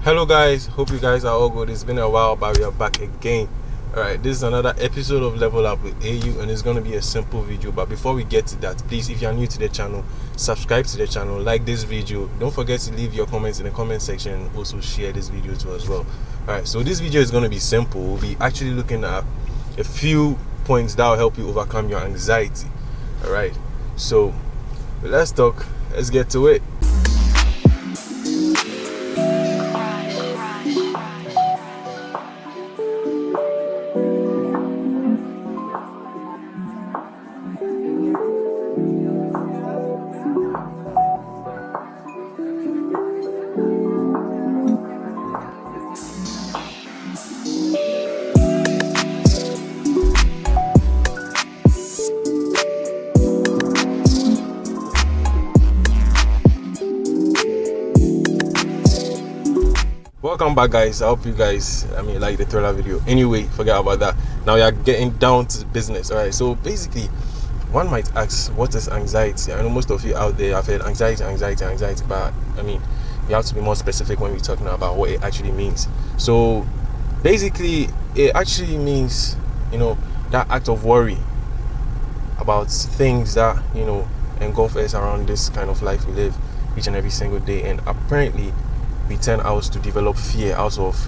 Hello guys, hope you guys are all good. It's been a while, but we are back again. Alright, this is another episode of Level Up with AU, and it's going to be a simple video. But before we get to that, please, if you are new to the channel, subscribe to the channel, like this video. Don't forget to leave your comments in the comment section, and also share this video too as well. Alright, so this video is going to be simple. We'll be actually looking at a few points that will help you overcome your anxiety. Alright, so let's get to it. Welcome back, guys. I hope you guys like the thriller video. Anyway, forget about that. Now we are getting down to business. All right, so basically one might ask, what is anxiety? I know most of you out there have heard anxiety, but you have to be more specific when we're talking about what it actually means. So basically it actually means that act of worry about things that engulf us around this kind of life we live each and every single day. And apparently we tend out to develop fear out of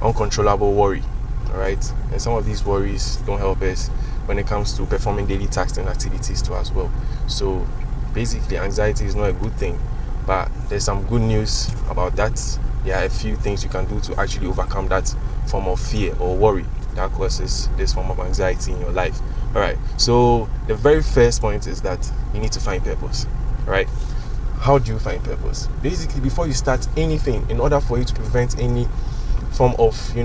uncontrollable worry. All right, and some of these worries don't help us when it comes to performing daily tasks and activities too as well. So basically anxiety is not a good thing, but there's some good news about that. There are a few things you can do to actually overcome that form of fear or worry that causes this form of anxiety in your life. All right, so the very first point is that you need to find purpose. All right, how do you find purpose? Basically, before you start anything, in order for you to prevent any form of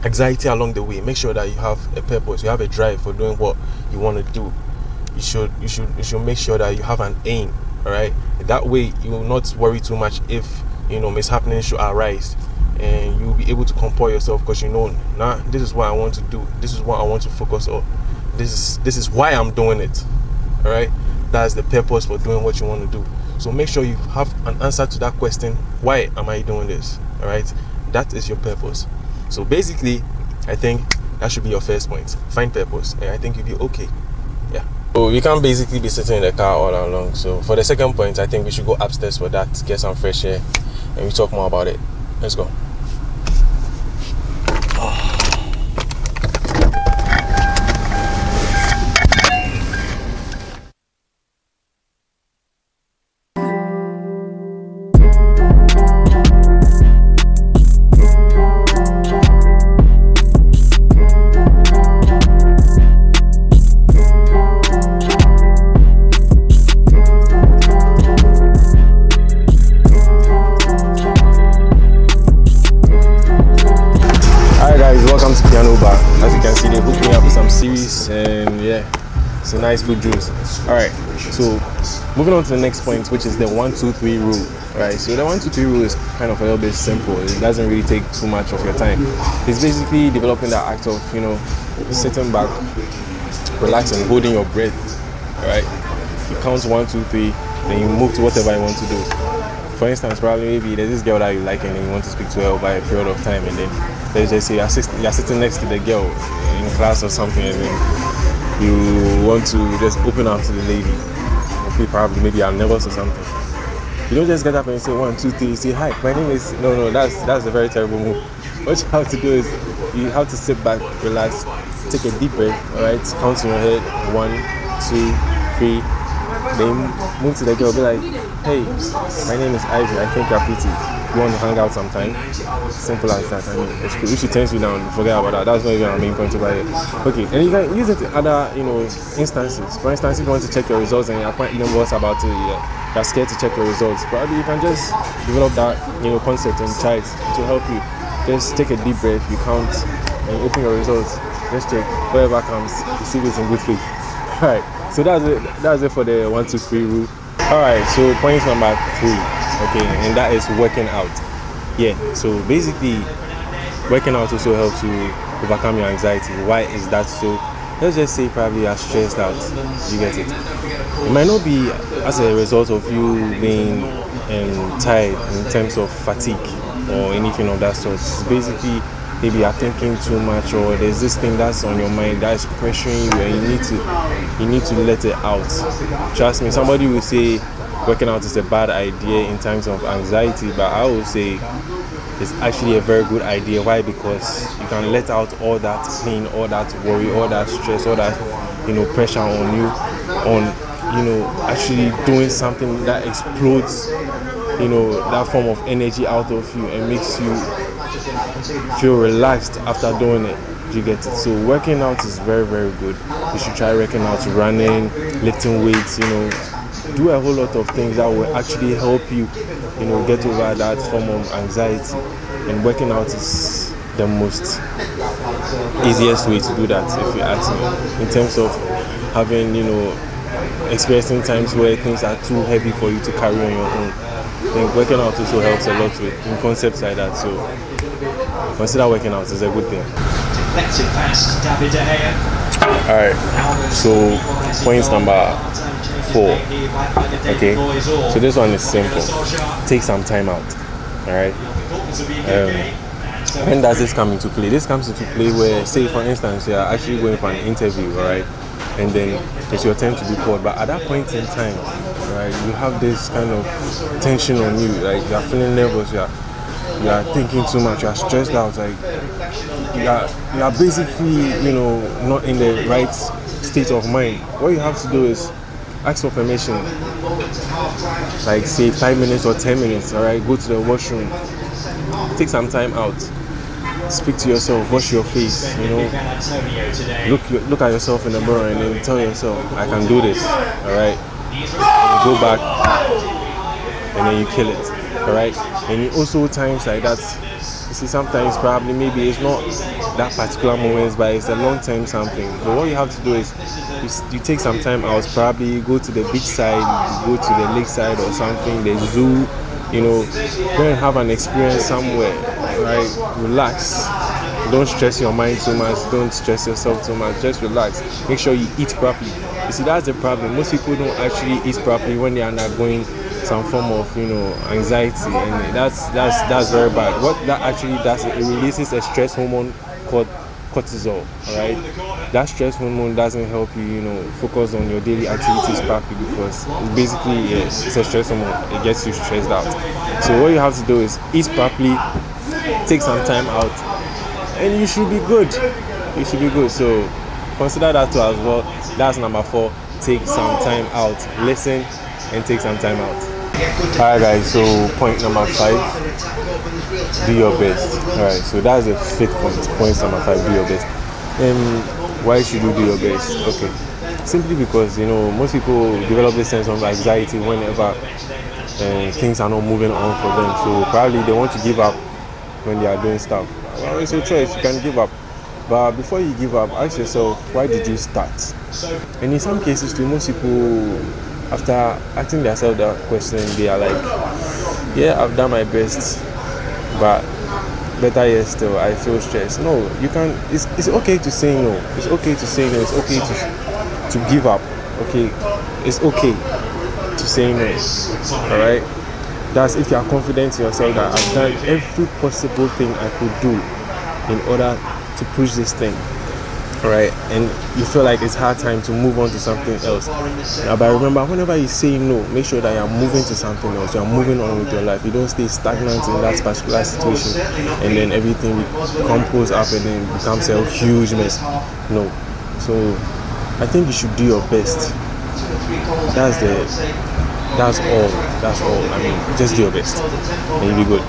anxiety along the way, make sure that you have a purpose, you have a drive for doing what you want to do. You should make sure that you have an aim. All right, that way you will not worry too much if mishappening should arise, and you'll be able to compose yourself because this is what I want to do, this is what I want to focus on, this is why I'm doing it. All right, that's the purpose for doing what you want to do. So make sure you have an answer to that question, why am I doing this? All right, that is your purpose. So basically I think that should be your first point. Find purpose, and I think you'll be okay. Yeah, so you can't basically be sitting in the car all along. So for the second point, I think we should go upstairs for that, get some fresh air, and we talk more about it. Let's go. As you can see, they hooked me up with some series, and yeah, it's a nice good juice. All right, so moving on to the next point, which is the 1-2-3 rule. All right, so the 1-2-3 rule is kind of a little bit simple. It doesn't really take too much of your time. It's basically developing that act of sitting back, relaxing, holding your breath. All right, you count 1, 2, 3, then you move to whatever you want to do. For instance, probably maybe there's this girl that you like and then you want to speak to her over a period of time, and then let's just say you're sitting next to the girl in class or something, and then you want to just open up to the lady. Okay, probably maybe I'm nervous or something. You don't just get up and say 1, 2, 3, say hi, my name is no, that's a very terrible move. What you have to do is you have to sit back, relax, take a deep breath, alright, count in your head 1, 2, 3. Then move to the girl, be like, hey, my name is Ivy, I think you're pretty, you want to hang out sometime? Simple as that. It's cool. If she turns you down, forget about that. That's not even our main point about it. Okay, and you can use it in other instances. For instance, if you want to check your results and you're quite nervous about it, you're scared to check your results, probably you can just develop that concept and try it to help you. Just take a deep breath, you count, and you open your results. Just check whatever comes, you see this in good faith. Alright, so that's it for the 1-2-3 rule. Alright, so point number 3, okay, and that is working out. Yeah, so basically working out also helps you overcome your anxiety. Why is that so? Let's just say probably you are stressed out. You get it? It might not be as a result of you being tired in terms of fatigue or anything of that sort. It's basically maybe you're thinking too much, or there's this thing that's on your mind that's pressuring you, and you need to let it out. Trust me, somebody will say working out is a bad idea in terms of anxiety, but I would say it's actually a very good idea. Why? Because you can let out all that pain, all that worry, all that stress, all that pressure on you, on actually doing something that explodes that form of energy out of you and makes you feel relaxed after doing it. You get it? So working out is very, very good. You should try working out, running, lifting weights, do a whole lot of things that will actually help you get over that form of anxiety. And working out is the most easiest way to do that, if you ask me, in terms of having experiencing times where things are too heavy for you to carry on your own. I think working out also helps a lot with in concepts like that. So consider working out is a good thing. Alright, so point number 4. Okay, so this one is simple. Take some time out. Alright. When does this come into play? This comes into play where, say for instance, you are actually going for an interview, alright, and then it's your turn to be called. But at that point in time, right, you have this kind of tension on you, like you are feeling nervous, you are thinking too much, you are stressed out, like you are basically not in the right state of mind. What you have to do is ask for permission, like say 5 minutes or 10 minutes, alright, go to the washroom, take some time out, speak to yourself, wash your face, look at yourself in the mirror and then tell yourself, I can do this, alright. You go back and then you kill it, alright. And in also times like that, you see, sometimes probably maybe it's not that particular moment, but it's a long term something. But what you have to do is you take some time out, probably you go to the beach side, you go to the lake side or something, the zoo, go and have an experience somewhere, right? Relax. Don't stress your mind too much. Don't stress yourself too much. Just relax. Make sure you eat properly. You see, that's the problem. Most people don't actually eat properly when they are undergoing some form of anxiety, and that's very bad. What that actually does, it releases a stress hormone called cortisol. All right, that stress hormone doesn't help you focus on your daily activities properly, because basically it's a stress hormone. It gets you stressed out. So what you have to do is eat properly, take some time out, and you should be good. You should be good. So consider that too as well. That's number 4. Take some time out. Listen and take some time out. Alright guys, so point number 5, do your best. Alright, so that's the 5th point. Point number 5, do your best. Why should you do your best? Okay, simply because most people develop this sense of anxiety whenever things are not moving on for them. So probably they want to give up when they are doing stuff. Well, it's your choice, you can give up. But before you give up, ask yourself, why did you start? And in some cases too, most people, after asking themselves that question, they are like, yeah, I've done my best, but better yet still, I feel stressed. No, you can, it's okay to say no. It's okay to say no. It's okay to give up. Okay, it's okay to say no. Alright? That's if you are confident in yourself that I've done every possible thing I could do in order to push this thing. Alright, and you feel like it's hard time to move on to something else. But remember, whenever you say no, make sure that you're moving to something else. You're moving on with your life. You don't stay stagnant in that particular situation, and then everything composes up and then becomes a huge mess. No. So I think you should do your best. That's all. I mean, just do your best and you'll be good.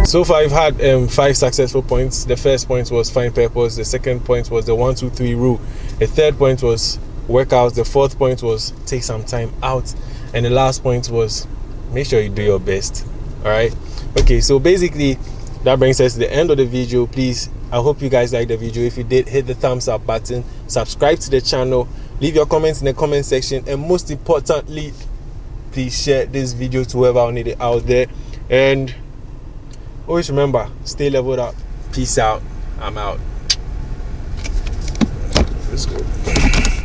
So far, I've had 5 successful points. The first point was find purpose. The second point was the 1, 2, 3 rule. The third point was workouts. The fourth point was take some time out. And the last point was make sure you do your best. All right. Okay. So basically, that brings us to the end of the video. Please, I hope you guys liked the video. If you did, hit the thumbs up button. Subscribe to the channel. Leave your comments in the comment section, and most importantly, please share this video to whoever need it out there. And always remember, stay leveled up. Peace out. I'm out. Let's go.